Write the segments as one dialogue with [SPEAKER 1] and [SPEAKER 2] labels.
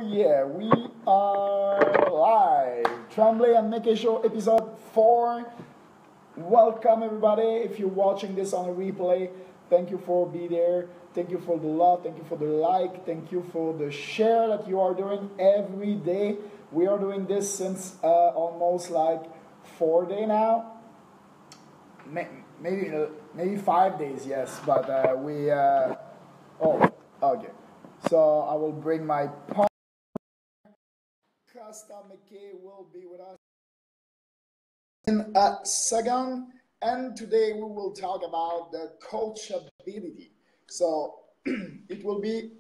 [SPEAKER 1] yeah, we are live. Tremblay and Mckay Show episode 4. Welcome everybody. If you're watching this on a replay, thank you for being there. Thank you for the love. Thank you for the like. Thank you for the share that you are doing every day. We are doing this since almost like 4 days now. Maybe 5 days, yes. But okay. So I will bring my partner. Mckay will be with us in a second, and today we will talk about the coachability. So it will be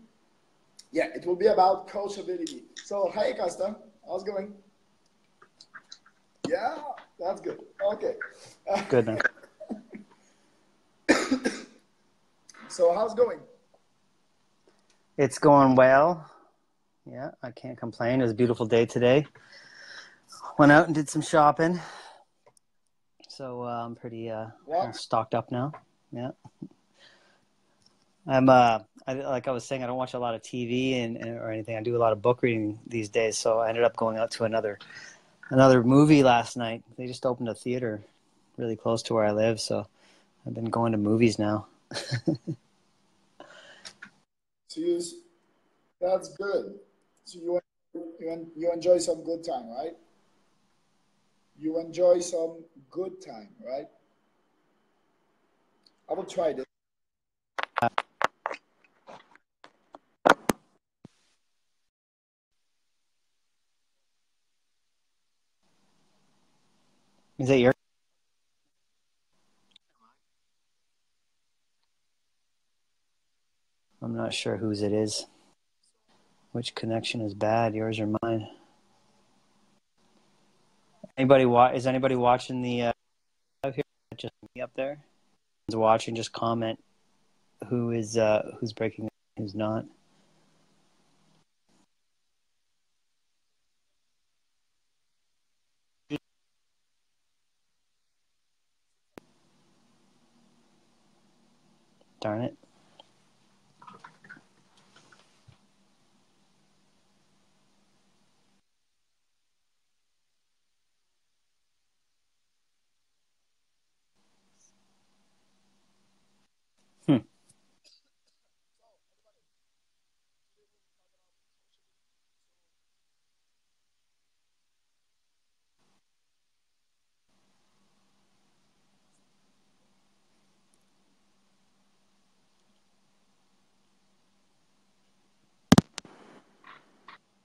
[SPEAKER 1] about coachability. So hey Costa, how's it going? Yeah, that's good. Okay.
[SPEAKER 2] Good man.
[SPEAKER 1] So how's it going?
[SPEAKER 2] It's going well. Yeah, I can't complain. It was a beautiful day today. Went out and did some shopping. So I'm pretty all stocked up now. Yeah. Like I was saying, I don't watch a lot of TV or anything. I do a lot of book reading these days. So I ended up going out to another movie last night. They just opened a theater really close to where I live. So I've been going to movies now.
[SPEAKER 1] So that's good. So you enjoy some good time, right? You enjoy some good time, right? I will try this.
[SPEAKER 2] Is that your? I'm not sure whose it is. Which connection is bad, yours or mine? Is anybody watching the out here? Just me up there. Who's watching? Just comment who's breaking, who's not. Darn it.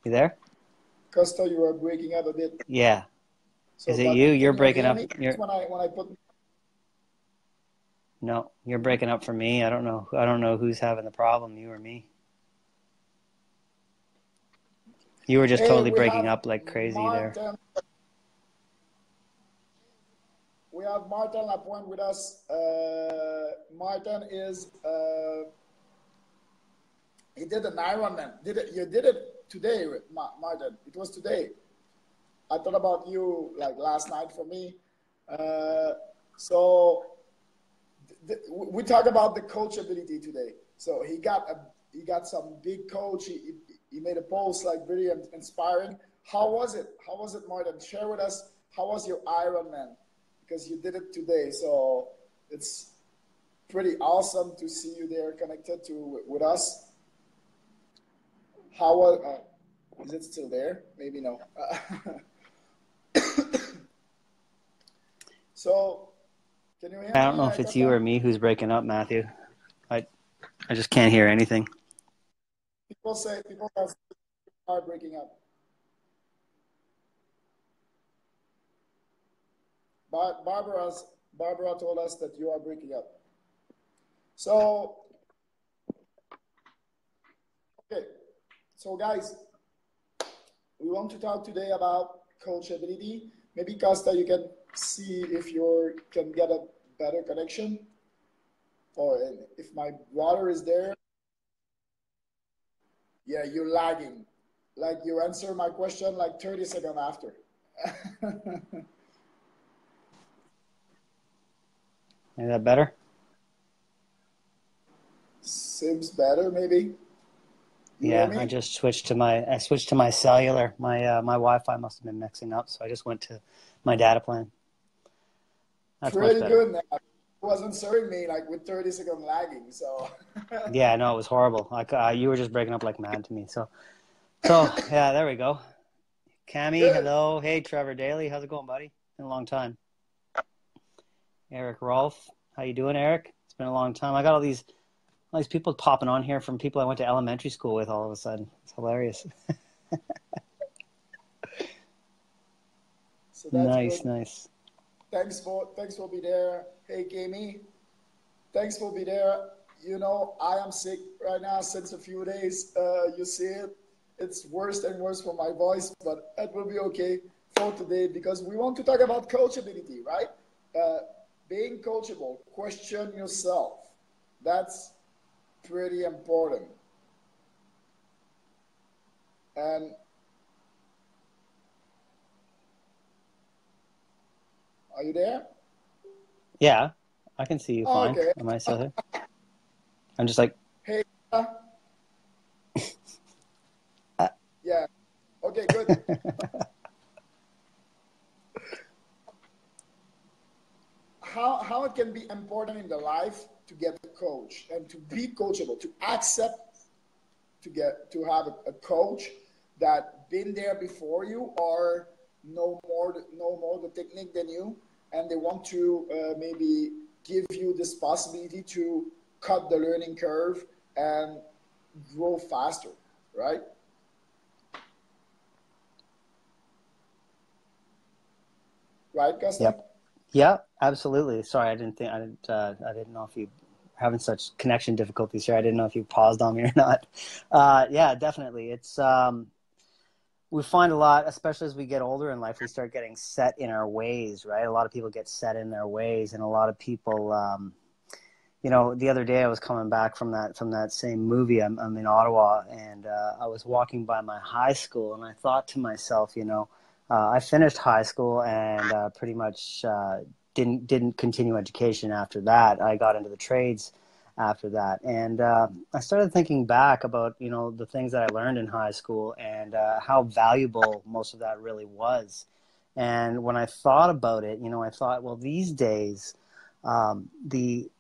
[SPEAKER 2] You there?
[SPEAKER 1] Costa, you are breaking up a bit.
[SPEAKER 2] Yeah.
[SPEAKER 1] So,
[SPEAKER 2] Is it you? You're breaking up.
[SPEAKER 1] When I put.
[SPEAKER 2] No, you're breaking up for me. I don't know who's having the problem, you or me. You were just totally breaking up like crazy there.
[SPEAKER 1] We have Martin Lapointe with us. Martin is he did an Ironman. You did it today, Martin? It was today. I thought about you like last night for me. So we talk about the coachability today. So he got some big coach. He made a post like very inspiring. How was it? How was it, Martin? Share with us. How was your Ironman? Because you did it today. So it's pretty awesome to see you there connected with us. How was? Is it still there? Maybe no. So, can you hear me?
[SPEAKER 2] I don't know if it's you or me who's breaking up, Matthew. I just can't hear anything.
[SPEAKER 1] People are breaking up. But Barbara told us that you are breaking up. So, okay. So, guys, we want to talk today about coachability. Maybe Costa, you can see if you can get a better connection, or if my brother is there. Yeah, you're lagging. Like you answer my question like 30 seconds after.
[SPEAKER 2] Is that better?
[SPEAKER 1] Seems better, maybe. You hear
[SPEAKER 2] Yeah,
[SPEAKER 1] me?
[SPEAKER 2] I switched to my cellular. My Wi-Fi must have been mixing up, so I just went to my data plan. That's much
[SPEAKER 1] Pretty
[SPEAKER 2] better.
[SPEAKER 1] good now. It wasn't serving me like with 30-second lagging. So
[SPEAKER 2] Yeah, no, it was horrible. Like you were just breaking up like mad to me. So yeah, there we go. Cammy,
[SPEAKER 1] good.
[SPEAKER 2] hello. Hey, Trevor Daly, how's it going, buddy? Been a long time. Eric Rolfe, how you doing, Eric? It's been a long time. I got all these people popping on here from people I went to elementary school with. All of a sudden, it's hilarious.
[SPEAKER 1] So that's
[SPEAKER 2] Nice,
[SPEAKER 1] good.
[SPEAKER 2] nice.
[SPEAKER 1] Thanks for be there. Hey, Gamey. Thanks for be there. You know, I am sick right now since a few days. You see it. It's worse and worse for my voice, but it will be okay for today because we want to talk about coachability, right? Uh, Being coachable, question yourself. That's pretty important. And are you there?
[SPEAKER 2] Yeah, I can see you fine.
[SPEAKER 1] Okay.
[SPEAKER 2] Am I still here? I'm just like,
[SPEAKER 1] Hey.
[SPEAKER 2] uh,
[SPEAKER 1] Yeah. Okay, good. How it can be important in the life to get coached and to be coachable, to accept to have a coach that been there before you or know more the technique than you, and they want to maybe give you this possibility to cut the learning curve and grow faster, right? Right, Costa?
[SPEAKER 2] yep, yeah, absolutely. Sorry, I didn't know if you were having such connection difficulties here. I didn't know if you paused on me or not. Yeah, definitely. We find a lot, especially as we get older in life, we start getting set in our ways, right? A lot of people get set in their ways, and a lot of people, the other day I was coming back from that same movie. I'm in Ottawa, and I was walking by my high school, and I thought to myself, I finished high school and pretty much didn't continue education after that. I got into the trades after that, and I started thinking back about the things that I learned in high school and how valuable most of that really was. And when I thought about it, I thought, well, these days, the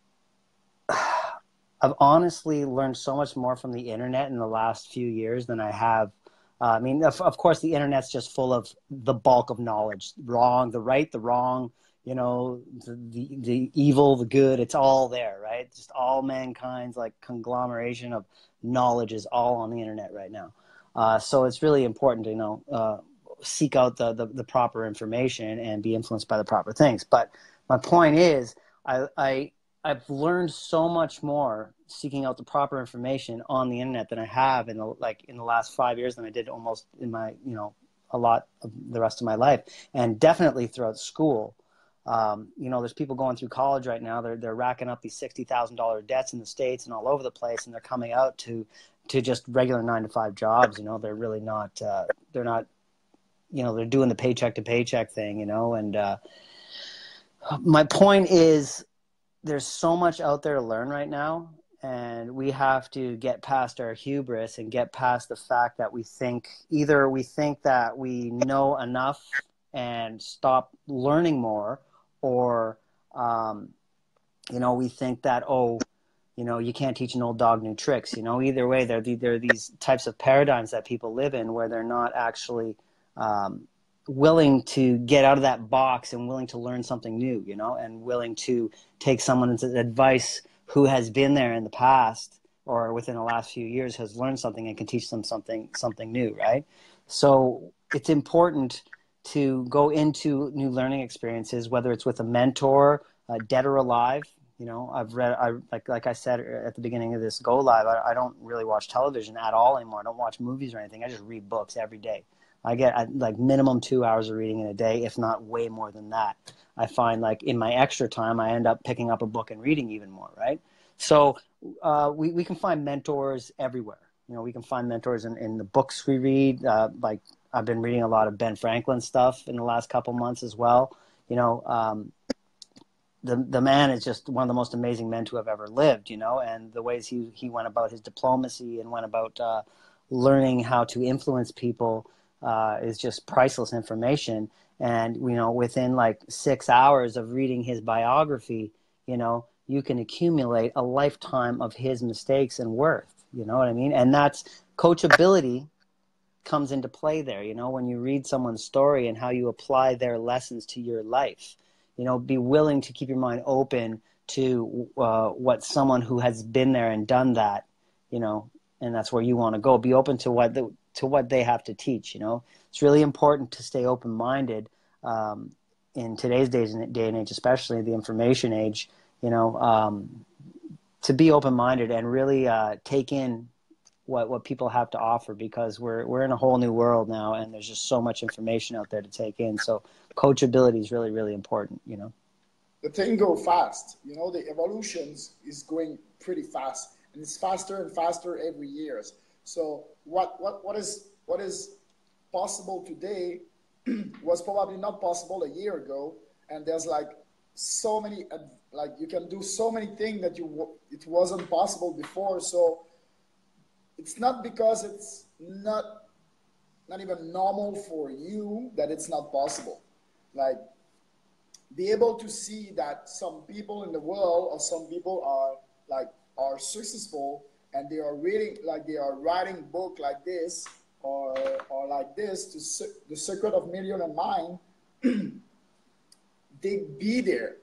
[SPEAKER 2] I've honestly learned so much more from the internet in the last few years than I have. I mean, of course, the internet's just full of the bulk of knowledge, wrong, the right, the wrong, the evil, the good. It's all there, right? Just all mankind's like conglomeration of knowledge is all on the internet right now. So it's really important to seek out the proper information and be influenced by the proper things. But my point is, I've learned so much more seeking out the proper information on the internet than I have in the last 5 years than I did almost in my a lot of the rest of my life, and definitely throughout school. There's people going through college right now. They're racking up these $60,000 debts in the States and all over the place, and they're coming out to just regular 9 to 5 jobs. They're really not. They're not. They're doing the paycheck to paycheck thing. And my point is, there's so much out there to learn right now, and we have to get past our hubris and get past the fact that we think that we know enough and stop learning more, or we think that, you can't teach an old dog new tricks. Either way, there are these types of paradigms that people live in where they're not actually willing to get out of that box and willing to learn something new, and willing to take someone's advice who has been there in the past or within the last few years, has learned something and can teach them something new, right? So it's important to go into new learning experiences, whether it's with a mentor, dead or alive. Like I said at the beginning of this go live, I don't really watch television at all anymore. I don't watch movies or anything. I just read books every day. I get like minimum 2 hours of reading in a day, if not way more than that. I find like in my extra time, I end up picking up a book and reading even more, right? So we can find mentors everywhere. We can find mentors in the books we read. Like I've been reading a lot of Ben Franklin stuff in the last couple months as well. The man is just one of the most amazing men to have ever lived, and the ways he went about his diplomacy and went about learning how to influence people is just priceless information. And, within like 6 hours of reading his biography, you can accumulate a lifetime of his mistakes and worth. You know what I mean? And that's coachability comes into play there. When you read someone's story and how you apply their lessons to your life, be willing to keep your mind open to what someone who has been there and done that, and that's where you want to go. Be open to what they have to teach. It's really important to stay open-minded in today's day and age, especially the information age. To be open-minded and really take in what people have to offer, because we're in a whole new world now, and there's just so much information out there to take in. So coachability is really, really important.
[SPEAKER 1] The thing go fast. The evolutions is going pretty fast, and it's faster and faster every year. So what is possible today was probably not possible a year ago, and there's like so many, like you can do so many things that it wasn't possible before. So it's not because it's not even normal for you that it's not possible. Like, be able to see that some people in the world, or some people are successful, and they are reading, like they are writing book like this or like this, to The Secret of Millionaire Mind. They be there.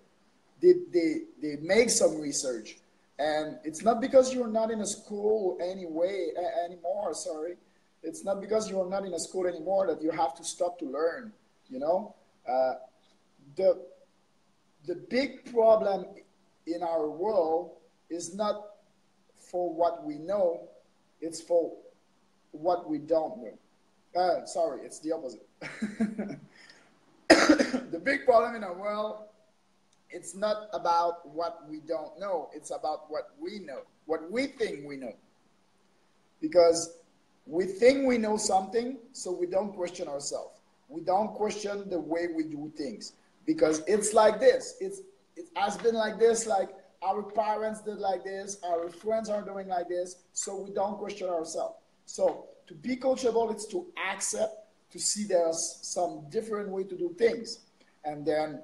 [SPEAKER 1] They make some research. And it's not because you're not in a school anymore, sorry. It's not because you're not in a school anymore that you have to stop to learn, The big problem in our world is not for what we know, it's for what we don't know. Sorry, it's the opposite. The big problem in our world, it's not about what we don't know. It's about what we know, what we think we know. Because we think we know something, so we don't question ourselves. We don't question the way we do things. Because it's like this. It has been like this, like our parents did like this, our friends are doing like this, so we don't question ourselves. So to be coachable, it's to accept, to see there's some different way to do things. And then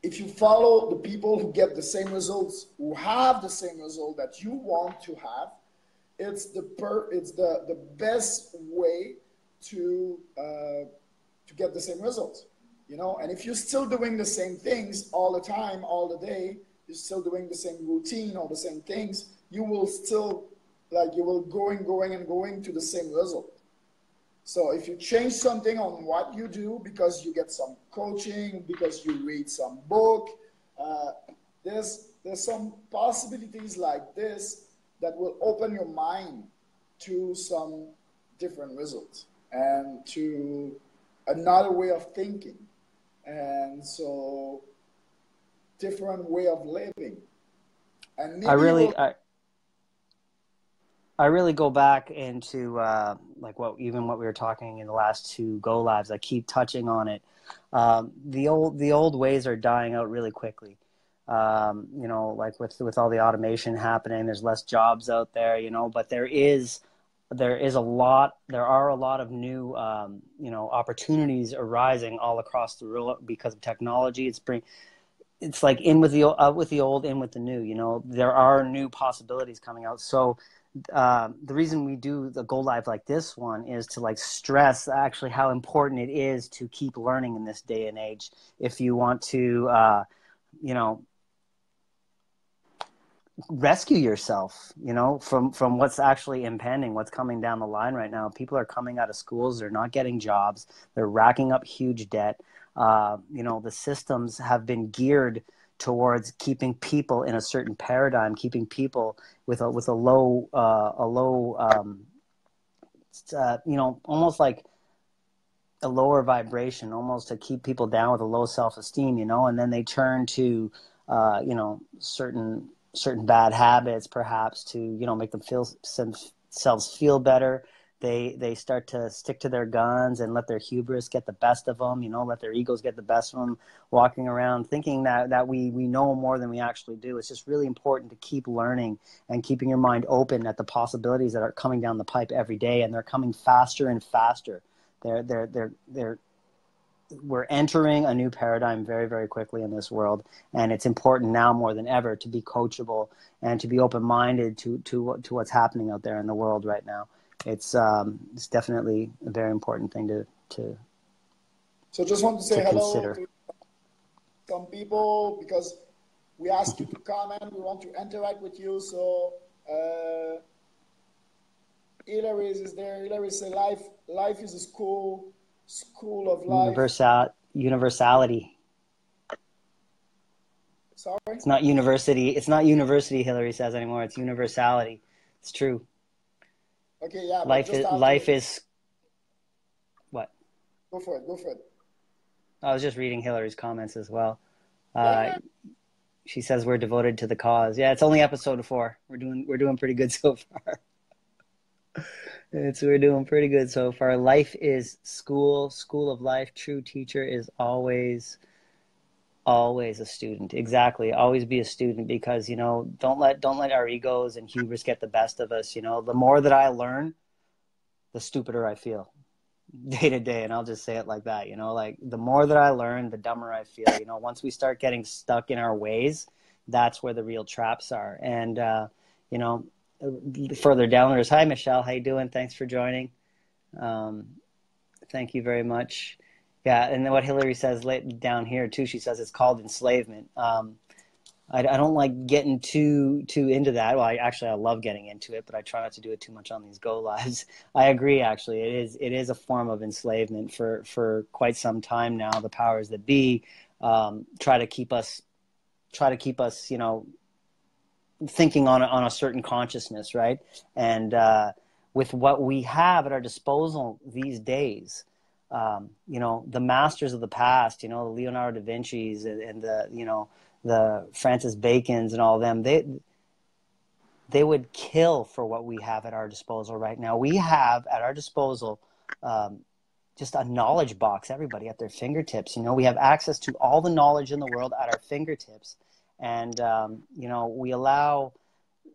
[SPEAKER 1] if you follow the people who get the same results, who have the same result that you want to have, it's the best way to get the same results. And if you're still doing the same things all the time, all the day, you're still doing the same routine or the same things, you will still, you will going to the same result. So if you change something on what you do, because you get some coaching, because you read some book, there's some possibilities like this that will open your mind to some different results and to another way of thinking. And so different way of living. And
[SPEAKER 2] I really go back into what we were talking in the last two Go Lives. I keep touching on it. The old ways are dying out really quickly. Like with all the automation happening, there's less jobs out there. But there are a lot of new opportunities arising all across the world because of technology. It's like in with the old, in with the new. There are new possibilities coming out. So the reason we do the Go Live like this one is to stress actually how important it is to keep learning in this day and age. If you want to, rescue yourself, from what's actually impending, what's coming down the line right now. People are coming out of schools. They're not getting jobs. They're racking up huge debt. The systems have been geared towards keeping people in a certain paradigm, keeping people with a low, almost like a lower vibration, almost to keep people down with a low self-esteem, and then they turn to, certain bad habits, perhaps to, make themselves feel better. they start to stick to their guns and let their hubris get the best of them, let their egos get the best of them, walking around thinking that we know more than we actually do. It's just really important to keep learning and keeping your mind open at the possibilities that are coming down the pipe every day, and they're coming faster and faster. We're entering a new paradigm very, very quickly in this world, and it's important now more than ever to be coachable and to be open-minded to what's happening out there in the world right now. It's definitely a very important thing to
[SPEAKER 1] So just want to say hello
[SPEAKER 2] consider.
[SPEAKER 1] to some people, because we asked you to comment. We want to interact with you. So Hilary is there. Hilary says life is a school of life.
[SPEAKER 2] Universality.
[SPEAKER 1] Sorry?
[SPEAKER 2] It's not university, Hillary says anymore. It's universality. It's true.
[SPEAKER 1] Okay, yeah.
[SPEAKER 2] Life is what?
[SPEAKER 1] Go for it.
[SPEAKER 2] I was just reading Hillary's comments as well.
[SPEAKER 1] Yeah.
[SPEAKER 2] She says we're devoted to the cause. Yeah, it's only episode 4. We're doing pretty good so far. We're doing pretty good so far. Life is school of life. True teacher is always a student. Exactly. Always be a student, because don't let our egos and hubris get the best of us. The more that I learn, the stupider I feel day to day. And I'll just say it like that. Like the more that I learn, the dumber I feel. Once we start getting stuck in our ways, that's where the real traps are. And further down there's, hi Michelle, how you doing? Thanks for joining. Thank you very much. Yeah, and then what Hillary says down here too, she says it's called enslavement. I don't like getting too into that. Well, I love getting into it, but I try not to do it too much on these Go Lives. I agree, actually. It is a form of enslavement for quite some time now. The powers that be try to keep us thinking on a certain consciousness, right? And with what we have at our disposal these days, the masters of the past, the Leonardo da Vinci's and the Francis Bacon's and all of them, they would kill for what we have at our disposal right now. We have at our disposal just a knowledge box, everybody at their fingertips. We have access to all the knowledge in the world at our fingertips. And,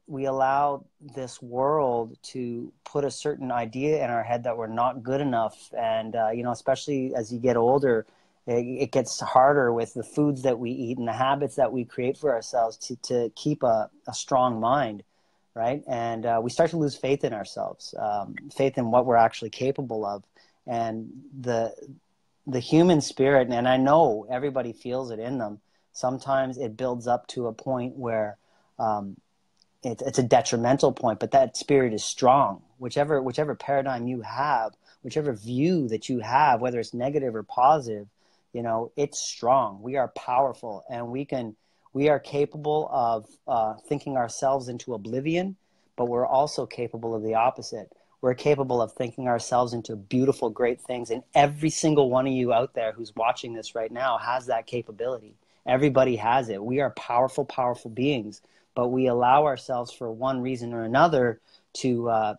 [SPEAKER 2] we allow this world to put a certain idea in our head that we're not good enough. And, especially as you get older, it gets harder with the foods that we eat and the habits that we create for ourselves to keep a strong mind, right? And we start to lose faith in ourselves, faith in what we're actually capable of. And the human spirit, and I know everybody feels it in them, sometimes it builds up to a point where it's a detrimental point, but that spirit is strong. Whichever paradigm you have, whichever view that you have, whether it's negative or positive, it's strong. We are powerful, and we are capable of thinking ourselves into oblivion, but we're also capable of the opposite. We're capable of thinking ourselves into beautiful, great things, and every single one of you out there who's watching this right now has that capability. Everybody has it. We are powerful, powerful beings, but we allow ourselves for one reason or another to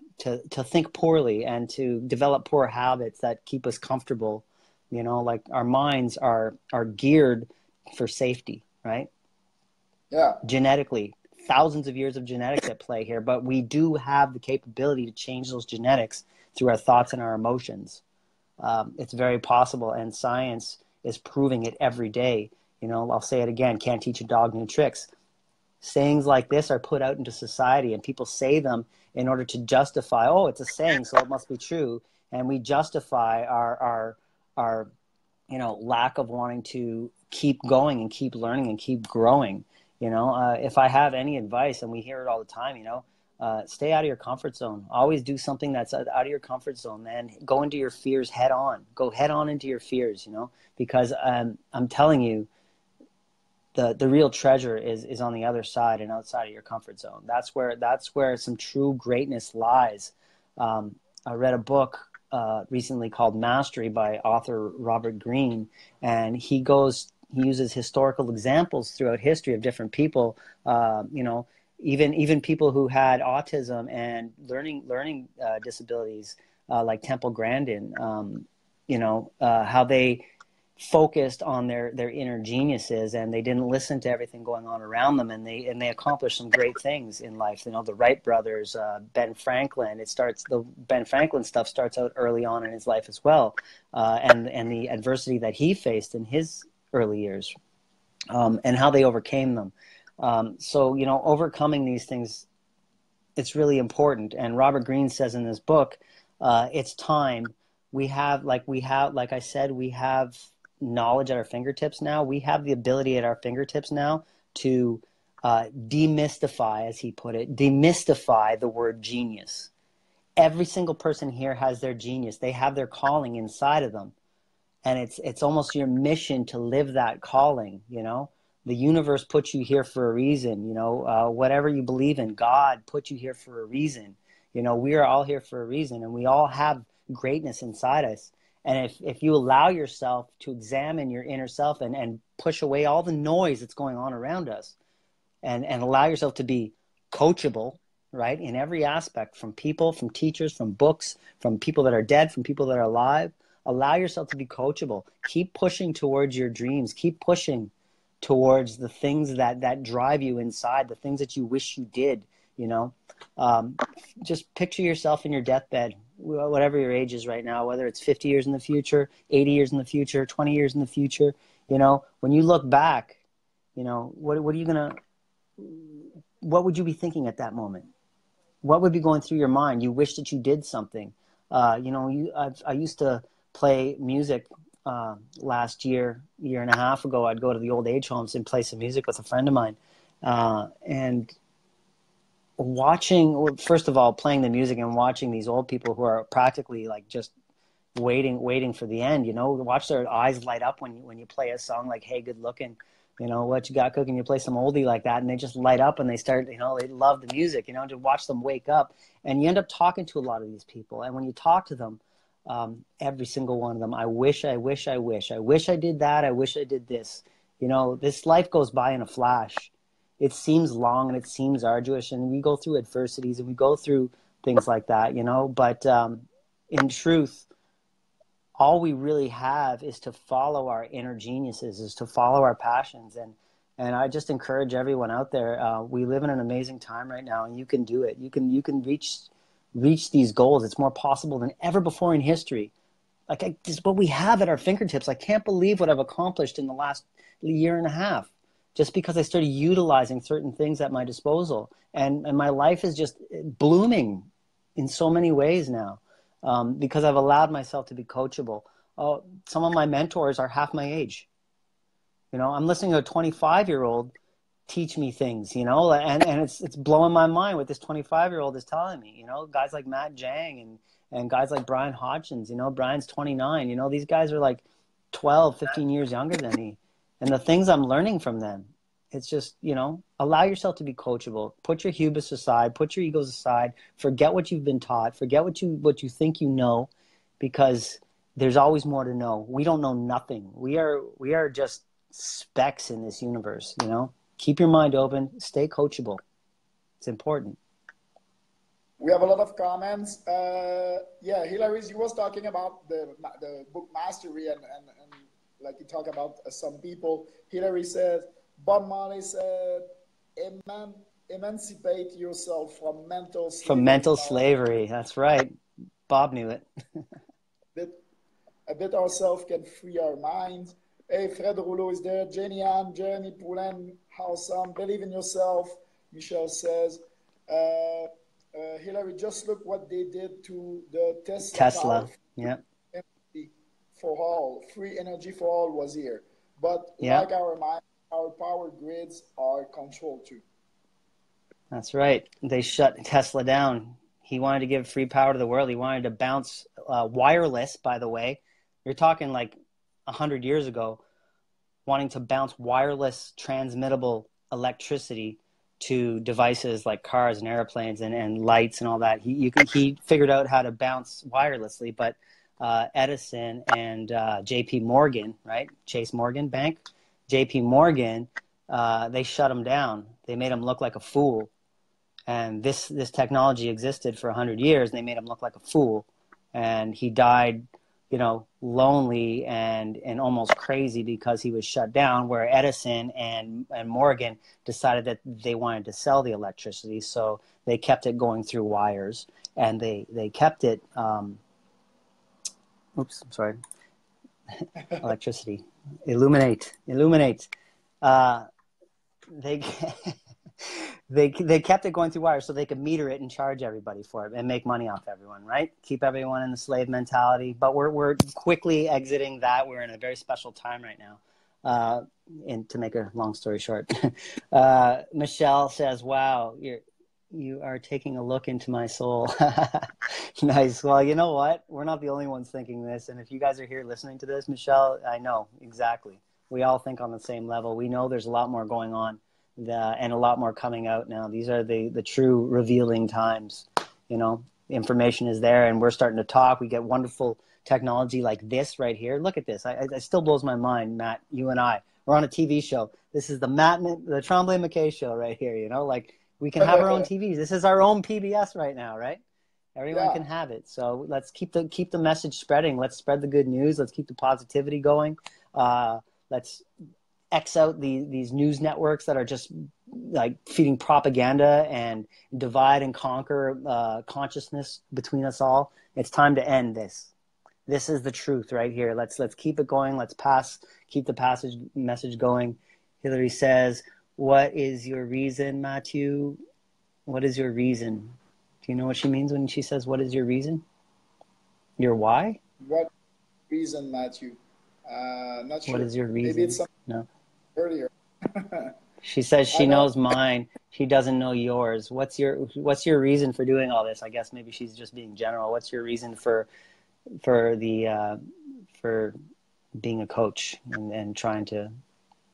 [SPEAKER 2] think poorly and to develop poor habits that keep us comfortable. Like our minds are geared for safety, right?
[SPEAKER 1] Yeah.
[SPEAKER 2] Genetically, thousands of years of genetics at play here, but we do have the capability to change those genetics through our thoughts and our emotions. It's very possible, and science is proving it every day. I'll say it again, can't teach a dog new tricks. Sayings like this are put out into society, and people say them in order to justify, oh, it's a saying, so it must be true. And we justify our lack of wanting to keep going and keep learning and keep growing. If I have any advice, and we hear it all the time, stay out of your comfort zone. Always do something that's out of your comfort zone, and go into your fears head on. Go head on into your fears, because I'm telling you, the real treasure is on the other side and outside of your comfort zone. That's where some true greatness lies. I read a book recently called Mastery by author Robert Greene, and he uses historical examples throughout history of different people, even people who had autism and learning disabilities, like Temple Grandin, how they focused on their inner geniuses, and they didn't listen to everything going on around them, and they accomplished some great things in life. The Wright brothers, Ben Franklin. The Ben Franklin stuff starts out early on in his life as well, and the adversity that he faced in his early years, and how they overcame them. So overcoming these things, it's really important. And Robert Greene says in this book, it's time. Like I said, we have knowledge at our fingertips now. We have the ability at our fingertips now to demystify, as he put it, demystify the word genius. Every single person here has their genius. They have their calling inside of them. And it's almost your mission to live that calling, The universe put you here for a reason, whatever you believe in, God put you here for a reason. We are all here for a reason, and we all have greatness inside us. And if you allow yourself to examine your inner self and push away all the noise that's going on around us, and allow yourself to be coachable, right, in every aspect, from people, from teachers, from books, from people that are dead, from people that are alive, allow yourself to be coachable. Keep pushing towards your dreams. Keep pushing towards the things that drive you inside, the things that you wish you did, Just picture yourself in your deathbed, whatever your age is right now, whether it's 50 years in the future, 80 years in the future, 20 years in the future. When you look back, what would you be thinking at that moment? What would be going through your mind? You wish that you did something. I used to play music last year and a half ago. I'd go to the old age homes and play some music with a friend of mine. And first of all, playing the music and watching these old people who are practically like just waiting for the end, watch their eyes light up when you play a song like, "Hey, good looking, what you got cooking?" You play some oldie like that, and they just light up and they start, they love the music, to watch them wake up. And you end up talking to a lot of these people. And when you talk to them, every single one of them, I wish I did that. I wish I did this. This life goes by in a flash. It seems long and it seems arduous, and we go through adversities and we go through things like that, but in truth, all we really have is to follow our inner geniuses, is to follow our passions. And I just encourage everyone out there, we live in an amazing time right now, and you can do it. You can reach these goals. It's more possible than ever before in history. This is what we have at our fingertips. I can't believe what I've accomplished in the last year and a half, just because I started utilizing certain things at my disposal. And my life is just blooming in so many ways now, because I've allowed myself to be coachable. Some of my mentors are half my age. I'm listening to a 25-year-old teach me things, and it's blowing my mind what this 25-year-old is telling me. Guys like Matt Jang and guys like Brian Hodgins. Brian's 29. These guys are like 12, 15 years younger than me. And the things I'm learning from them, it's just, allow yourself to be coachable. Put your hubris aside, put your egos aside, forget what you've been taught, forget what you think you know, because there's always more to know. We don't know nothing. We are just specks in this universe, Keep your mind open, stay coachable. It's important.
[SPEAKER 1] We have a lot of comments. Hilary, you was talking about the book mastery and like you talk about some people. Hilary says, Bob Marley said, emancipate yourself from mental slavery.
[SPEAKER 2] From mental slavery, that's right. Bob knew it.
[SPEAKER 1] A bit ourselves can free our minds. Hey, Fred Rouleau is there. Jenny Ann, Jeremy Poulin, Howsam, believe in yourself. Michelle says, Hilary, just look what they did to the Tesla.
[SPEAKER 2] Yeah.
[SPEAKER 1] For all, free energy for all was here. But like our mind, our power grids are controlled too.
[SPEAKER 2] That's right. They shut Tesla down. He wanted to give free power to the world. He wanted to bounce wireless, by the way. You're talking like 100 years ago, wanting to bounce wireless transmittable electricity to devices like cars and airplanes and lights and all that. He figured out how to bounce wirelessly, but Edison and J.P. Morgan, right? Chase Morgan Bank, J.P. Morgan, they shut him down. They made him look like a fool. And this technology existed for 100 years, and they made him look like a fool. and he died, lonely and almost crazy because he was shut down, where Edison and Morgan decided that they wanted to sell the electricity, so they kept it going through wires, and they kept it electricity, illuminate, they they kept it going through wires so they could meter it and charge everybody for it and make money off everyone, right? Keep everyone in the slave mentality. But we're quickly exiting that. We're in a very special time right now. And to make a long story short, Michelle says, "Wow, you are taking a look into my soul." Nice. Well, you know what? We're not the only ones thinking this. And if you guys are here listening to this, Michelle, I know exactly. We all think on the same level. We know there's a lot more going on. And a lot more coming out now. These are the true revealing times. Information is there, and we're starting to talk. We get wonderful technology like this right here. Look at this. It still blows my mind, Matt. You and I, we're on a TV show. This is the Tremblay Mckay show right here. Like we can have our own TVs. This is our own PBS right now, right? Everyone can have it. So let's keep the message spreading. Let's spread the good news. Let's keep the positivity going. Let's X out these news networks that are just like feeding propaganda and divide and conquer consciousness between us all. It's time to end this. This is the truth right here. Let's keep it going. Let's keep the message going. Hillary says, "What is your reason, Matthew? What is your reason?" Do you know what she means when she says, "What is your reason?" Your why?
[SPEAKER 1] What reason, Matthew? Not sure.
[SPEAKER 2] What is your reason?
[SPEAKER 1] Maybe it's something
[SPEAKER 2] No.
[SPEAKER 1] earlier.
[SPEAKER 2] She says she knows mine. She doesn't know yours. What's your reason for doing all this? I guess maybe she's just being general. What's your reason for being a coach and trying to?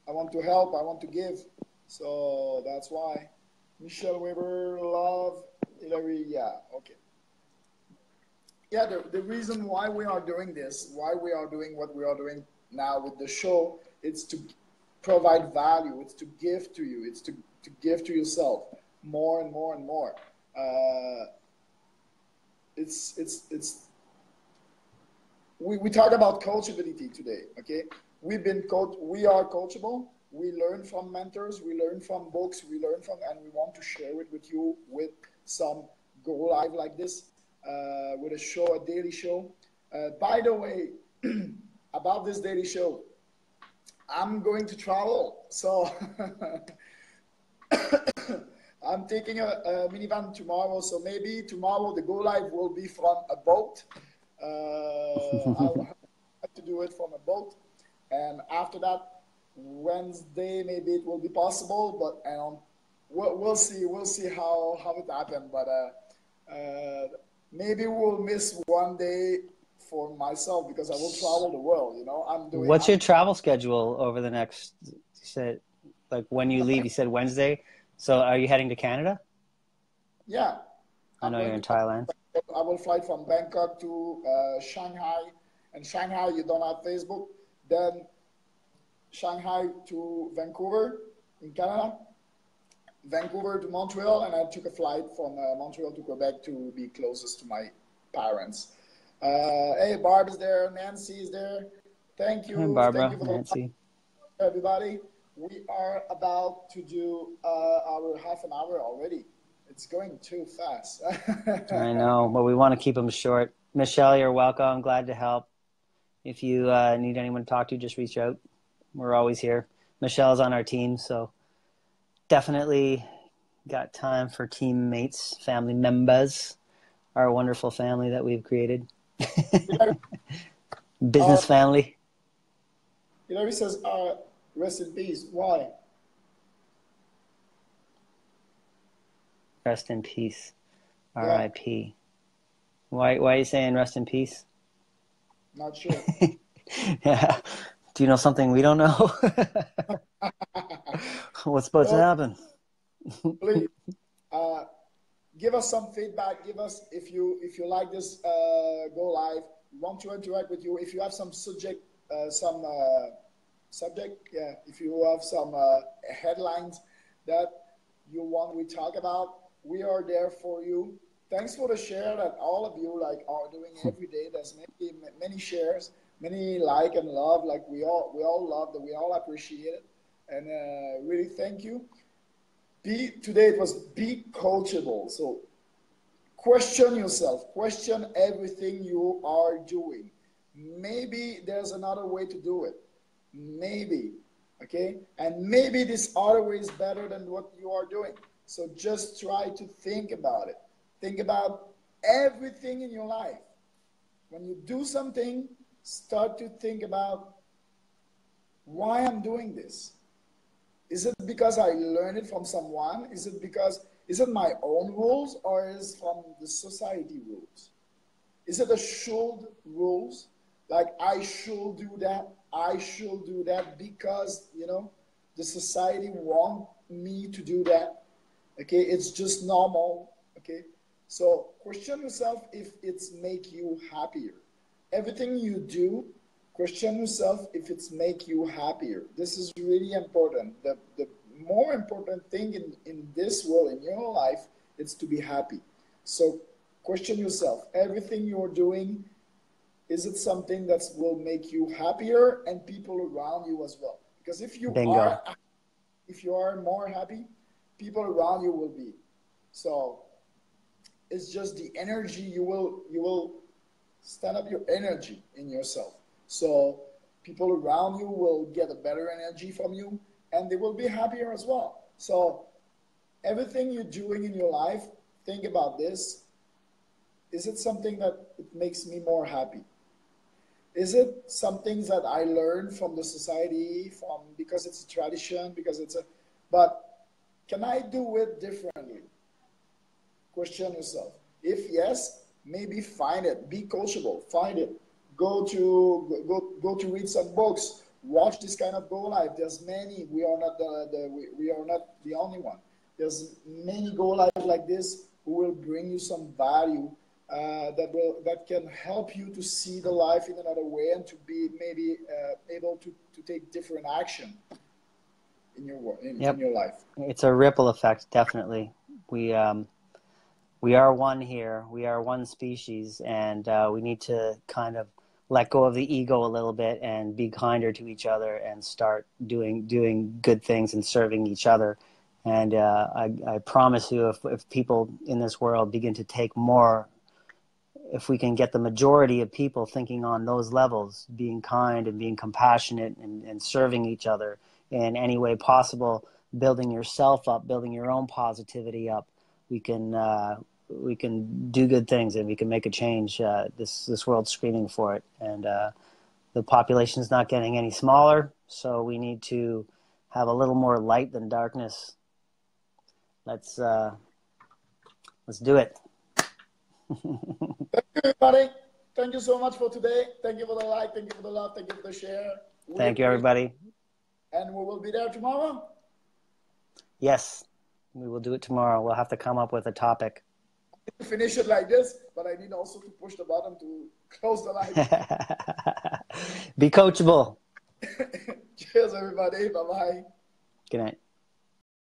[SPEAKER 1] I want to help. I want to give. So that's why. Michelle Weber, love, Hillary. Yeah. Okay. Yeah. The reason why we are doing this, why we are doing what we are doing now with the show, it's to provide value. It's to give to you. It's to give to yourself more and more and more. We talk about coachability today. Okay, we are coachable. We learn from mentors. We learn from books. We learn from, and we want to share it with you with some go live like this, with a daily show. By the way, about this daily show. I'm going to travel, so I'm taking a minivan tomorrow. So maybe tomorrow the go live will be from a boat. I'll have to do it from a boat, and after that, Wednesday maybe it will be possible. But we'll see. We'll see how it happens. But maybe we'll miss one day for myself because I will travel the world.
[SPEAKER 2] What's your travel schedule over the next? You said, like when you leave, you said Wednesday. So are you heading to Canada?
[SPEAKER 1] Yeah.
[SPEAKER 2] I know you're in Thailand.
[SPEAKER 1] I will fly from Bangkok to Shanghai, and Shanghai you don't have Facebook. Then Shanghai to Vancouver in Canada, Vancouver to Montreal, and I took a flight from Montreal to Quebec to be closest to my parents. Hey, Barb is there. Nancy is there. Thank you.
[SPEAKER 2] Hey, Barbara,
[SPEAKER 1] Thank you for
[SPEAKER 2] Nancy.
[SPEAKER 1] Everybody. We are about to do our half an hour already. It's going too fast.
[SPEAKER 2] I know, but we want to keep them short. Michelle, you're welcome. I'm glad to help. If you need anyone to talk to, just reach out. We're always here. Michelle's on our team, so definitely got time for teammates, family members, our wonderful family that we've created. Business family.
[SPEAKER 1] Hillary says, rest in peace. Why?
[SPEAKER 2] Rest in peace. R.I.P. Why are you saying rest in peace?
[SPEAKER 1] Not sure.
[SPEAKER 2] Yeah. Do you know something we don't know? What's supposed to happen?
[SPEAKER 1] Please, give us some feedback. Give us if you like this go live. We want to interact with you. If you have some subject, if you have some headlines that you want we talk about, we are there for you. thanks for the share that all of you like are doing every day. There's many shares, many like and love. Like we all love that. We all appreciate it, and really thank you. Today it was be coachable. So question yourself. Question everything you are doing. Maybe there's another way to do it. Maybe, okay, and maybe this other way is better than what you are doing. So just try to think about it. Think about everything in your life. When you do something, start to think about why I'm doing this. Is it because I learned it from someone? Is it my own rules, or is it from the society rules? Is it the should rules? Like I should do that, I should do that because, the society want me to do that. Okay, it's just normal. Okay, so question yourself if it's make you happier. Everything you do, question yourself if it's make you happier. This is really important. The more important thing in this world, in your life, is to be happy. So question yourself, everything you're doing, is it something that will make you happier and people around you as well? Because
[SPEAKER 2] Bingo.
[SPEAKER 1] if you are more happy, people around you will be. So it's just the energy you will stand up your energy in yourself. So people around you will get a better energy from you and they will be happier as well. So everything you're doing in your life, think about this. Is it something that it makes me more happy? Is it some things that I learned from the society, because it's a tradition, but can I do it differently? Question yourself. If yes, maybe find it. Be coachable. Find it. Go to read some books. Watch this kind of Go Live. There's many. We are not we are not the only one. There's many Go Live like this who will bring you some value that can help you to see the life in another way and to be maybe able to take different action in your life.
[SPEAKER 2] It's a ripple effect, definitely. We are one here. We are one species, and we need to kind of let go of the ego a little bit and be kinder to each other and start doing good things and serving each other. And I promise you, if people in this world begin to take more, if we can get the majority of people thinking on those levels, being kind and being compassionate and serving each other in any way possible, building yourself up, building your own positivity up, we can do good things and we can make a change. This world's screaming for it, and the population is not getting any smaller, so we need to have a little more light than darkness. Let's do it.
[SPEAKER 1] Thank you, everybody. Thank you so much for today. Thank you for the like. Thank you for the love. Thank you for the share.
[SPEAKER 2] Thank you, everybody.
[SPEAKER 1] And we will be there tomorrow.
[SPEAKER 2] Yes, we will do it tomorrow. We'll have to come up with a topic.
[SPEAKER 1] I finish it like this, but I need also to push the button to close the live.
[SPEAKER 2] Be coachable.
[SPEAKER 1] Cheers, everybody. Bye-bye.
[SPEAKER 2] Good night.